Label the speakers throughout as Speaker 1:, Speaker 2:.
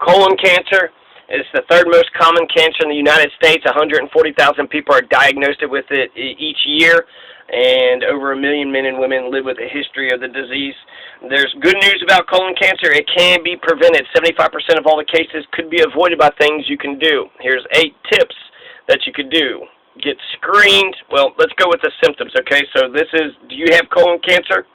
Speaker 1: Colon cancer is the third most common cancer in the United States. 140,000 people are diagnosed with it each year, and over 1 million men and women live with a history of the disease. There's good news about colon cancer. It can be prevented. 75% of all the cases could be avoided by things you can do. Here's 8 tips that you could do. Get screened. Well, let's go with the symptoms, okay? So this is, do you have colon cancer?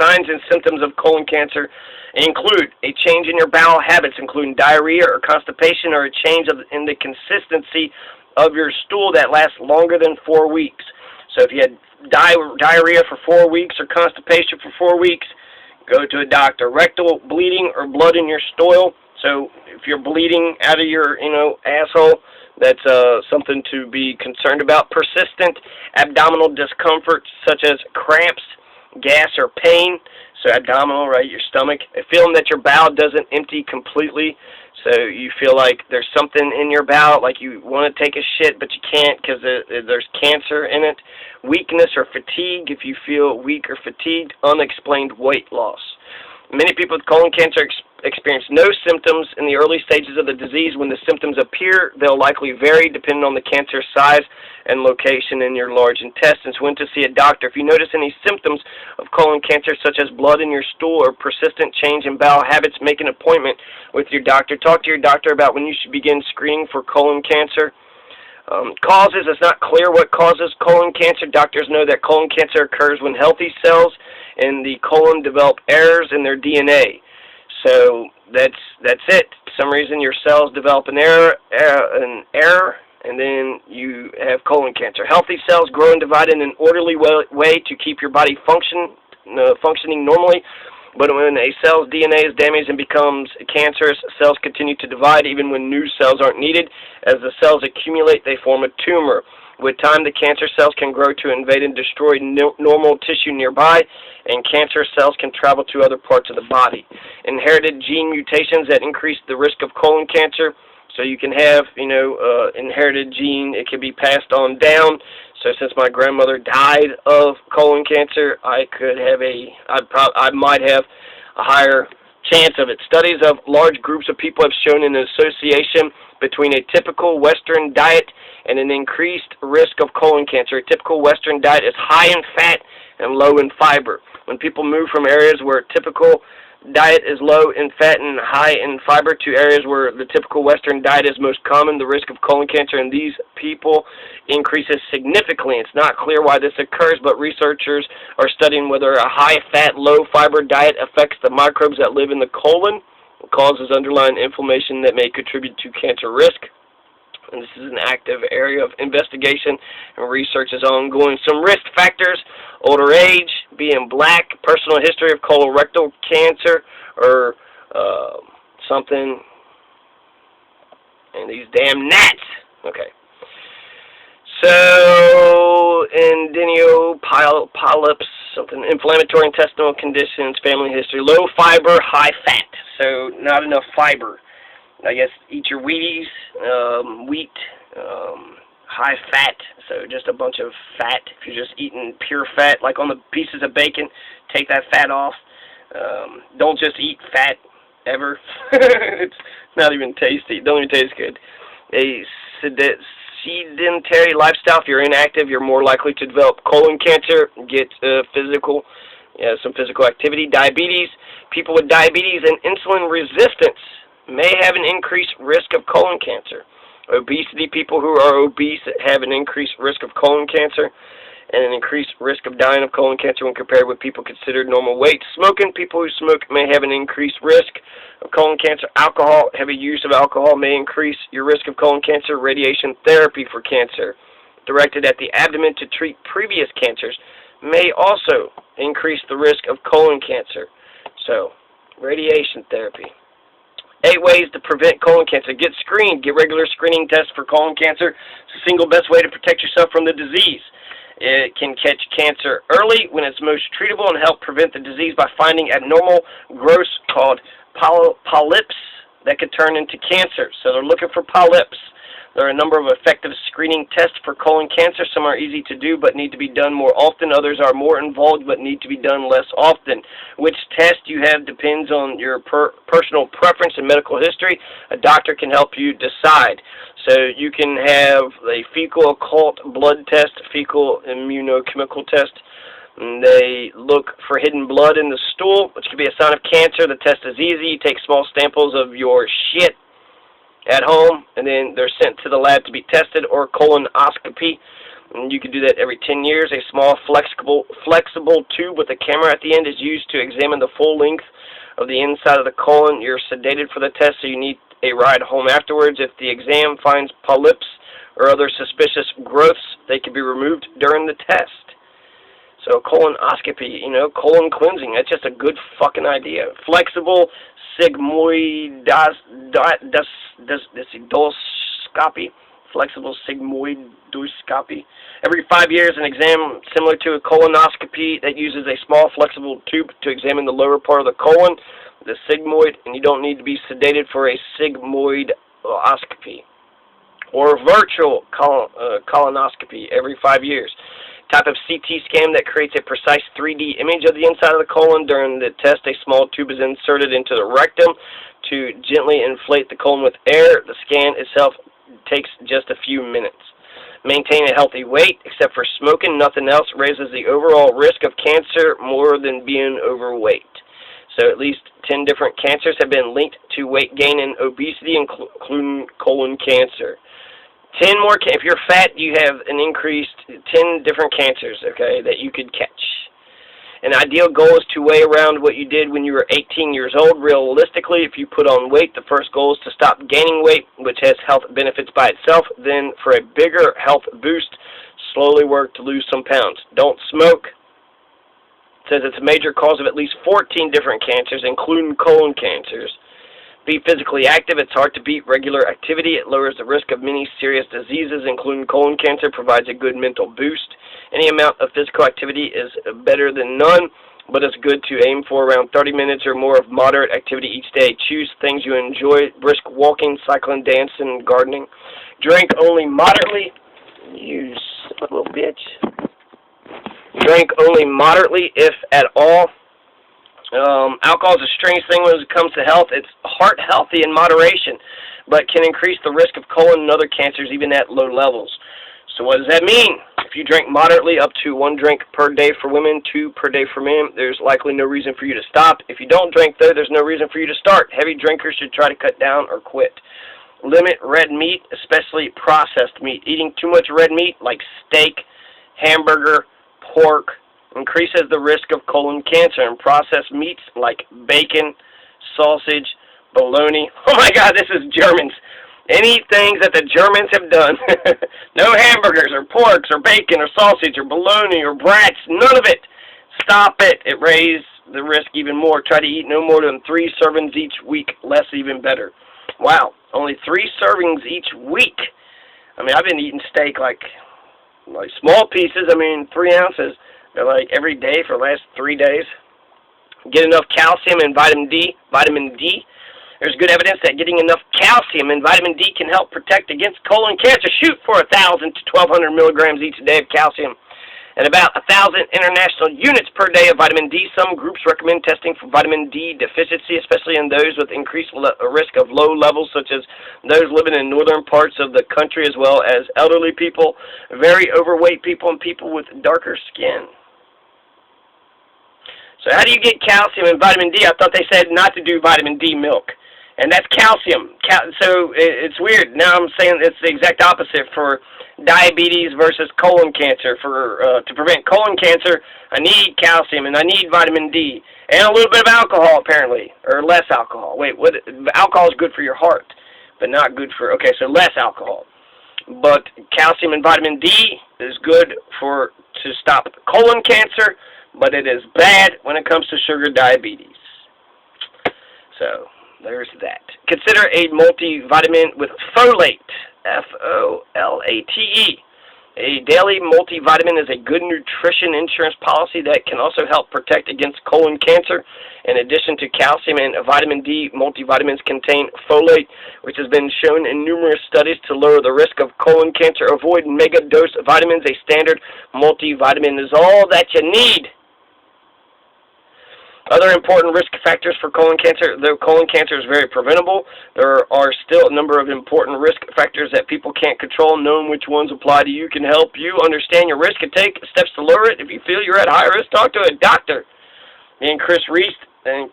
Speaker 1: Signs and symptoms of colon cancer include a change in your bowel habits, including diarrhea or constipation, or a change in the consistency of your stool that lasts longer than 4 weeks. So if you had diarrhea for 4 weeks or constipation for 4 weeks, go to a doctor. Rectal bleeding or blood in your stool. So if you're bleeding out of your, asshole, that's something to be concerned about. Persistent abdominal discomfort, such as cramps, gas, or pain. So abdominal, right, your stomach. A feeling that your bowel doesn't empty completely. So you feel like there's something in your bowel, like you want to take a shit, but you can't because there's cancer in it. Weakness or fatigue, if you feel weak or fatigued. Unexplained weight loss. Many people with colon cancer experience no symptoms in the early stages of the disease. When the symptoms appear, they'll likely vary depending on the cancer size and location in your large intestines. When to see a doctor. If you notice any symptoms of colon cancer, such as blood in your stool or persistent change in bowel habits, make an appointment with your doctor. Talk to your doctor about when you should begin screening for colon cancer. Causes, it's not clear what causes colon cancer. Doctors know that colon cancer occurs when healthy cells in the colon develop errors in their DNA. So that's it. For some reason your cells develop an error, and then you have colon cancer. Healthy cells grow and divide in an orderly way to keep your body functioning normally. But when a cell's DNA is damaged and becomes cancerous, cells continue to divide even when new cells aren't needed. As the cells accumulate, they form a tumor. With time, the cancer cells can grow to invade and destroy normal tissue nearby, and cancer cells can travel to other parts of the body. Inherited gene mutations that increase the risk of colon cancer. So you can have, inherited gene. It can be passed on down. So since my grandmother died of colon cancer, I might have a higher chance of it. Studies of large groups of people have shown an association between a typical Western diet and an increased risk of colon cancer. A typical Western diet is high in fat and low in fiber. When people move from areas where a typical diet is low in fat and high in fiber to areas where the typical Western diet is most common, the risk of colon cancer in these people increases significantly. It's not clear why this occurs, but researchers are studying whether a high-fat, low-fiber diet affects the microbes that live in the colon, causes underlying inflammation that may contribute to cancer risk. And this is an active area of investigation, and research is ongoing. Some risk factors: older age, being black, personal history of colorectal cancer, or something. And these damn gnats. Okay. So, endinio polyps, something, inflammatory intestinal conditions, family history, low fiber, high fat. So, not enough fiber. I guess eat your Wheaties, wheat, high fat, so just a bunch of fat. If you're just eating pure fat, like on the pieces of bacon, take that fat off. Don't just eat fat ever. It's not even tasty. Don't even taste good. A sedentary lifestyle. If you're inactive, you're more likely to develop colon cancer. Get some physical activity. Diabetes. People with diabetes and insulin resistance may have an increased risk of colon cancer. Obesity, people who are obese have an increased risk of colon cancer and an increased risk of dying of colon cancer when compared with people considered normal weight. Smoking, people who smoke may have an increased risk of colon cancer. Alcohol, heavy use of alcohol may increase your risk of colon cancer. Radiation therapy for cancer, directed at the abdomen to treat previous cancers, may also increase the risk of colon cancer. So, radiation therapy. 8 ways to prevent colon cancer. Get screened. Get regular screening tests for colon cancer. It's the single best way to protect yourself from the disease. It can catch cancer early when it's most treatable and help prevent the disease by finding abnormal growths called polyps that could turn into cancer. So they're looking for polyps. There are a number of effective screening tests for colon cancer. Some are easy to do but need to be done more often. Others are more involved but need to be done less often. Which test you have depends on your personal preference and medical history. A doctor can help you decide. So you can have a fecal occult blood test, fecal immunochemical test. And they look for hidden blood in the stool, which could be a sign of cancer. The test is easy. You take small samples of your shit at home, and then they're sent to the lab to be tested, or colonoscopy. And you can do that every 10 years. A small flexible tube with a camera at the end is used to examine the full length of the inside of the colon. You're sedated for the test, so you need a ride home afterwards. If the exam finds polyps or other suspicious growths, they can be removed during the test. So colonoscopy, colon cleansing, that's just a good fucking idea. Flexible sigmoidoscopy. Flexible sigmoidoscopy. Every 5 years, an exam similar to a colonoscopy that uses a small flexible tube to examine the lower part of the colon, the sigmoid, and you don't need to be sedated for a sigmoidoscopy. Or virtual colonoscopy every 5 years. Type of CT scan that creates a precise 3D image of the inside of the colon. During the test, a small tube is inserted into the rectum to gently inflate the colon with air. The scan itself takes just a few minutes. Maintain a healthy weight. Except for smoking, nothing else raises the overall risk of cancer more than being overweight. So at least 10 different cancers have been linked to weight gain and obesity, including colon cancer. 10 more, if you're fat, you have an increased 10 different cancers, okay, that you could catch. An ideal goal is to weigh around what you did when you were 18 years old. Realistically, if you put on weight, the first goal is to stop gaining weight, which has health benefits by itself. Then, for a bigger health boost, slowly work to lose some pounds. Don't smoke. It says it's a major cause of at least 14 different cancers, including colon cancers. Be physically active. It's hard to beat regular activity. It lowers the risk of many serious diseases, including colon cancer, provides a good mental boost. Any amount of physical activity is better than none, but it's good to aim for around 30 minutes or more of moderate activity each day. Choose things you enjoy: brisk walking, cycling, dancing, gardening. Drink only moderately. You little bitch. Drink only moderately, if at all. Alcohol is a strange thing when it comes to health. It's heart healthy in moderation, but can increase the risk of colon and other cancers even at low levels. So what does that mean? If you drink moderately, up to 1 drink per day for women, 2 per day for men, there's likely no reason for you to stop. If you don't drink, though, there's no reason for you to start. Heavy drinkers should try to cut down or quit. Limit red meat, especially processed meat. Eating too much red meat, like steak, hamburger, pork, increases the risk of colon cancer. And processed meats like bacon, sausage, bologna. Oh my God, this is Germans. Any things that the Germans have done. No hamburgers or porks or bacon or sausage or bologna or brats. None of it. Stop it. It raises the risk even more. Try to eat no more than 3 servings each week. Less even better. Wow. Only 3 servings each week. I mean, I've been eating steak like small pieces. 3 ounces. Like every day for the last 3 days. Get enough calcium and vitamin D. There's good evidence that getting enough calcium and vitamin D can help protect against colon cancer. Shoot for 1,000 to 1,200 milligrams each day of calcium and about 1,000 international units per day of vitamin D. Some groups recommend testing for vitamin D deficiency, especially in those with increased risk of low levels, such as those living in northern parts of the country, as well as elderly people, very overweight people, and people with darker skin. So how do you get calcium and vitamin D? I thought they said not to do vitamin D milk. And that's calcium. So it's weird. Now I'm saying it's the exact opposite for diabetes versus colon cancer. To prevent colon cancer, I need calcium and I need vitamin D. And a little bit of alcohol, apparently. Or less alcohol. Wait, what? Alcohol is good for your heart, but not good for... Okay, so less alcohol. But calcium and vitamin D is good to stop colon cancer, but it is bad when it comes to sugar diabetes. So there's that. Consider a multivitamin with folate, F-O-L-A-T-E. A daily multivitamin is a good nutrition insurance policy that can also help protect against colon cancer. In addition to calcium and vitamin D, multivitamins contain folate, which has been shown in numerous studies to lower the risk of colon cancer. Avoid mega-dose vitamins. A standard multivitamin is all that you need. Other important risk factors for colon cancer. Though colon cancer is very preventable, there are still a number of important risk factors that people can't control. Knowing which ones apply to you can help you understand your risk and take steps to lower it. If you feel you're at high risk, talk to a doctor. Increased colon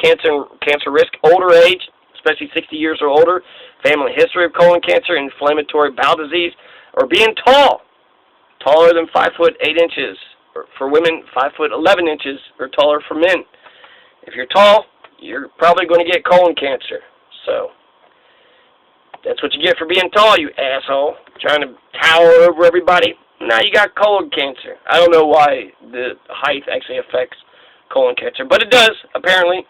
Speaker 1: cancer risk, older age, especially 60 years or older, family history of colon cancer, inflammatory bowel disease, or being tall, taller than 5 foot 8 inches. For women, 5 foot 11 inches or taller for men. If you're tall, you're probably going to get colon cancer. So that's what you get for being tall, you asshole. Trying to tower over everybody. Now you got colon cancer. I don't know why the height actually affects colon cancer, but it does, apparently.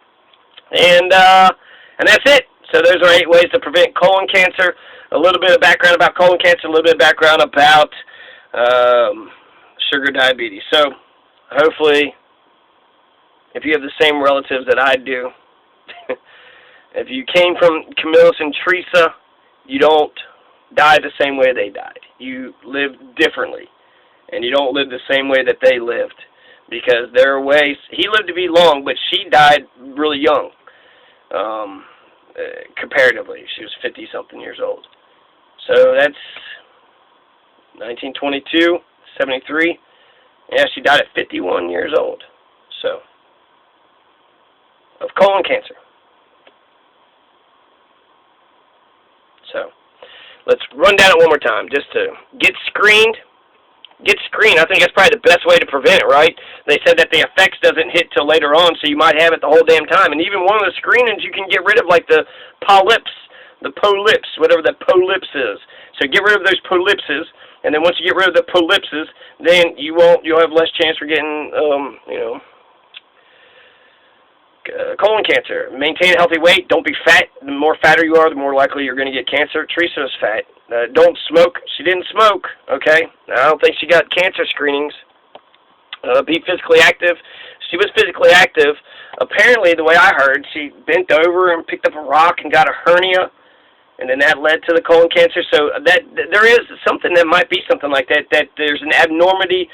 Speaker 1: And that's it. So those are 8 ways to prevent colon cancer. A little bit of background about colon cancer, a little bit of background about sugar diabetes. So hopefully, if you have the same relatives that I do, if you came from Camillus and Teresa, you don't die the same way they died. You live differently, and you don't live the same way that they lived, because there are ways. He lived to be long, but she died really young, comparatively. She was 50-something years old. So that's 1922. 73. Yeah, she died at 51 years old. So, of colon cancer. So, let's run down it one more time, just to get screened. Get screened. I think that's probably the best way to prevent it, right? They said that the effects doesn't hit till later on, so you might have it the whole damn time. And even one of the screenings, you can get rid of, like, the polyps, whatever the polyps is. So get rid of those polypses. And then once you get rid of the polypses, then you'll have less chance for getting, colon cancer. Maintain a healthy weight. Don't be fat. The more fatter you are, the more likely you're going to get cancer. Teresa was fat. Don't smoke. She didn't smoke, okay? I don't think she got cancer screenings. Be physically active. She was physically active. Apparently, the way I heard, she bent over and picked up a rock and got a hernia. And then that led to the colon cancer. So that there is something that might be something like that, that there's an abnormality,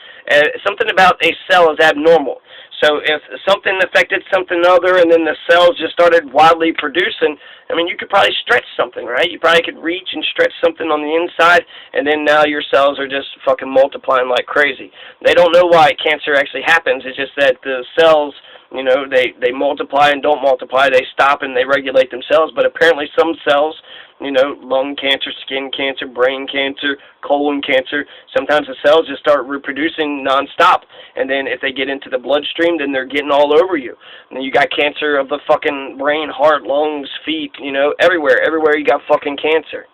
Speaker 1: something about a cell is abnormal. So if something affected something other and then the cells just started wildly producing, I mean, you could probably stretch something, right? You probably could reach and stretch something on the inside, and then now your cells are just fucking multiplying like crazy. They don't know why cancer actually happens. It's just that the cells, they multiply and don't multiply. They stop and they regulate themselves. But apparently some cells, lung cancer, skin cancer, brain cancer, colon cancer, sometimes the cells just start reproducing nonstop. And then if they get into the bloodstream, then they're getting all over you. And then you got cancer of the fucking brain, heart, lungs, feet, everywhere. Everywhere you got fucking cancer.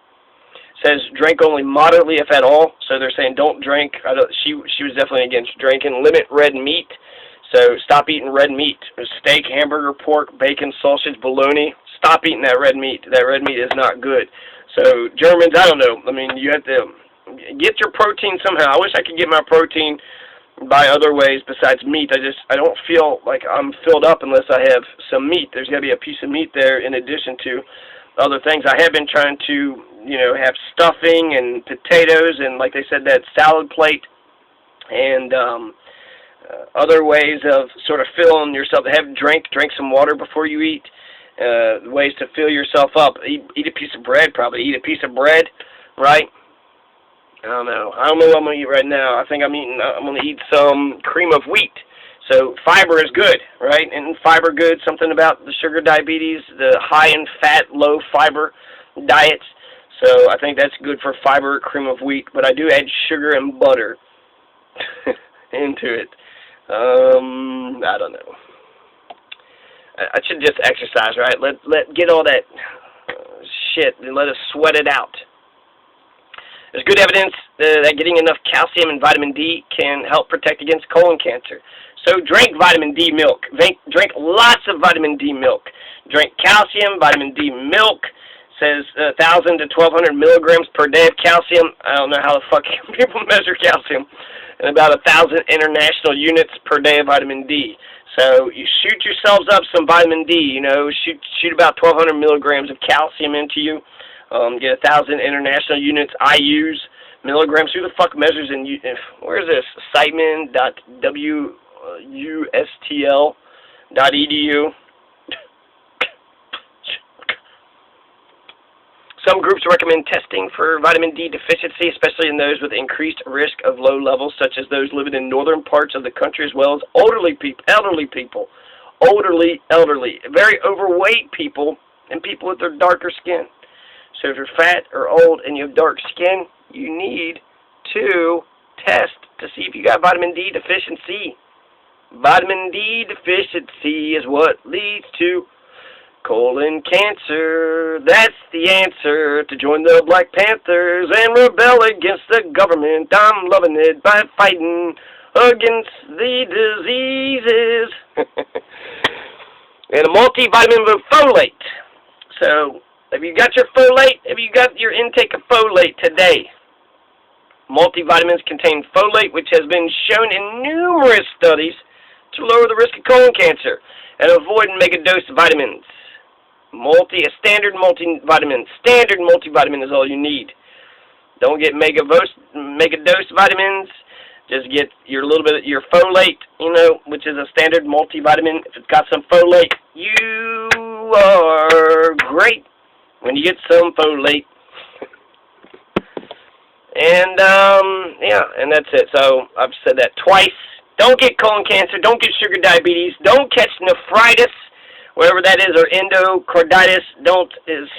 Speaker 1: Says drink only moderately, if at all. So they're saying don't drink. She was definitely against drinking. Limit red meat. So stop eating red meat. Steak, hamburger, pork, bacon, sausage, bologna. Stop eating that red meat. That red meat is not good. So Germans, I don't know. I mean, you have to get your protein somehow. I wish I could get my protein by other ways besides meat. I don't feel like I'm filled up unless I have some meat. There's got to be a piece of meat there in addition to other things. I have been trying to, have stuffing and potatoes and, like they said, that salad plate and other ways of sort of filling yourself. Drink some water before you eat. Ways to fill yourself up. Eat a piece of bread, probably. Eat a piece of bread, right? I don't know what I'm going to eat right now. I think I'm going to eat some cream of wheat. So fiber is good, right? And fiber good, something about the sugar diabetes, the high in fat, low fiber diets. So I think that's good for fiber, cream of wheat. But I do add sugar and butter into it. I don't know. I should just exercise, right? Let get all that shit and let us sweat it out. There's good evidence that getting enough calcium and vitamin D can help protect against colon cancer. So drink vitamin D milk. Drink lots of vitamin D milk. Drink calcium, vitamin D milk. says 1,000 to 1,200 milligrams per day of calcium. I don't know how the fuck people measure calcium. And about 1,000 international units per day of vitamin D. So you shoot yourselves up some vitamin D. You know, shoot about 1,200 milligrams of calcium into you. Get 1,000 international units IUs, milligrams. Who the fuck measures in? Where is this? Siteman.wustl.edu. Some groups recommend testing for vitamin D deficiency, especially in those with increased risk of low levels, such as those living in northern parts of the country, as well as elderly people, very overweight people, and people with their darker skin. So if you're fat or old and you have dark skin, you need to test to see if you got vitamin D deficiency. Vitamin D deficiency is what leads to colon cancer. That's the answer. To join the Black Panthers and rebel against the government, I'm loving it by fighting against the diseases. And a multivitamin with folate. So, have you got your folate? Have you got your intake of folate today? Multivitamins contain folate, which has been shown in numerous studies to lower the risk of colon cancer and avoid mega-dose vitamins. Standard multivitamin is all you need. Don't get mega-dose vitamins. Just get your folate, which is a standard multivitamin. If it's got some folate, you are great when you get some folate. And, and that's it. So, I've said that twice. Don't get colon cancer. Don't get sugar diabetes. Don't catch nephritis, whatever that is, or endocarditis. Don't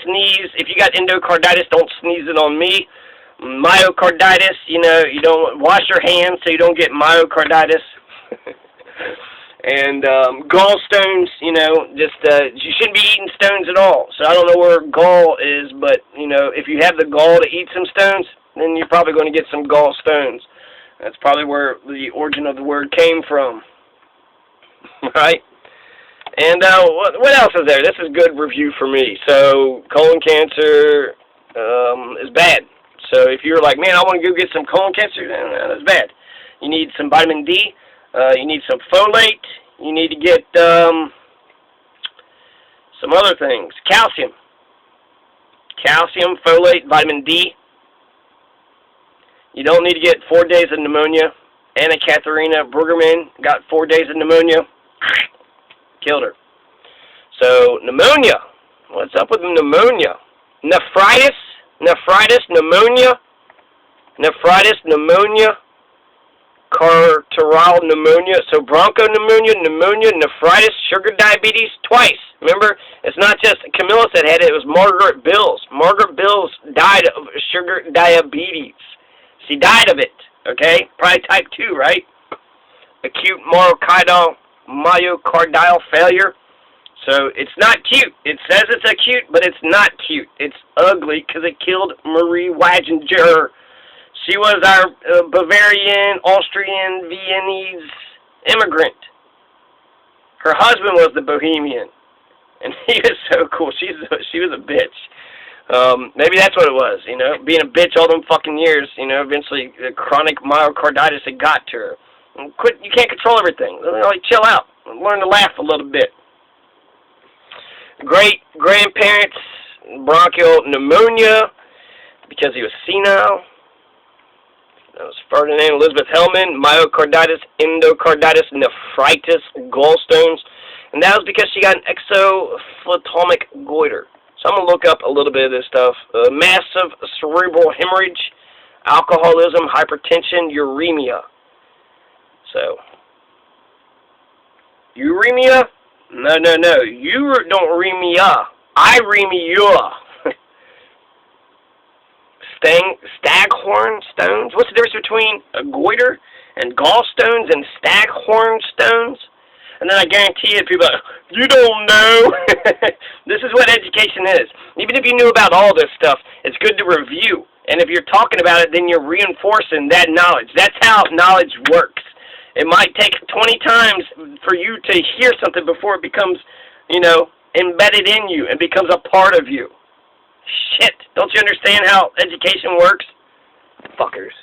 Speaker 1: sneeze. If you got endocarditis, don't sneeze it on me. Myocarditis, you don't wash your hands so you don't get myocarditis. And gallstones, you shouldn't be eating stones at all. So I don't know where gall is, but, if you have the gall to eat some stones, then you're probably going to get some gallstones. That's probably where the origin of the word came from. Right? And what else is there? This is good review for me. So colon cancer is bad. So if you're like, man, I want to go get some colon cancer, that's bad. You need some vitamin D. You need some folate. You need to get some other things. Calcium. Calcium, folate, vitamin D. You don't need to get 4 days of pneumonia. Anna Katharina Brueggemann got 4 days of pneumonia. Killed her. So, pneumonia. What's up with pneumonia? Nephritis, pneumonia. Nephritis, pneumonia. Carteral pneumonia. So, bronchopneumonia, pneumonia, nephritis, sugar diabetes, twice. Remember, it's not just Camillus that had it. It was Margaret Bills. Margaret Bills died of sugar diabetes. She died of it, okay? Probably type 2, right? Acute myocardial failure. So it's not cute. It says it's acute, but it's not cute. It's ugly because it killed Marie Wagener. She was our Bavarian, Austrian, Viennese immigrant. Her husband was the Bohemian, and he was so cool. She was a bitch. Maybe that's what it was, being a bitch all them fucking years, eventually chronic myocarditis had got to her. You can't control everything. Like, chill out. Learn to laugh a little bit. Great-grandparents, bronchial pneumonia, because he was senile. That was Ferdinand Elizabeth Hellman, myocarditis, endocarditis, nephritis, gallstones. And that was because she got an exophthalmic goiter. So I'm going to look up a little bit of this stuff. Massive cerebral hemorrhage, alcoholism, hypertension, uremia. So, uremia? No. You don't remia. I remia. Staghorn stones? What's the difference between a goiter and gallstones and staghorn stones? And then I guarantee you, people are, you don't know. This is what education is. Even if you knew about all this stuff, it's good to review. And if you're talking about it, then you're reinforcing that knowledge. That's how knowledge works. It might take 20 times for you to hear something before it becomes, embedded in you and becomes a part of you. Shit, don't you understand how education works? Fuckers.